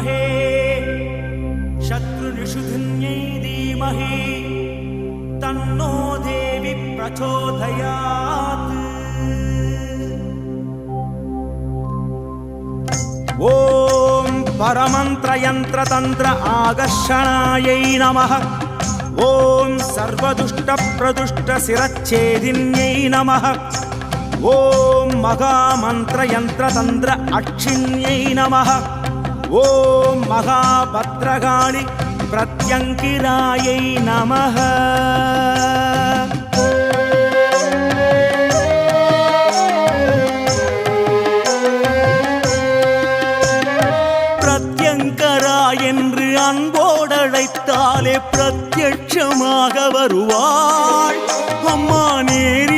विद्महे शत्रुनिषुधिन्यै धीमहि तन्नो देवी प्रचोदयात्। ॐ परमन्त्रयन्त्रतन्त्र आकर्षणायै नमः। ॐ सर्वदुष्टप्रदुष्टशिरच्छेदिन्यै नमः। ॐ महामन्त्रयन्त्रतन्त्र अक्षिण्यै नमः। ॐ महाभद्रकाळि प्रत्यङ्किरायै नमः। பிரத்யங்கரா என்று அன்போடழைத்தாலே பிரத்யட்சமாக வருவாள் அம்மா நேர்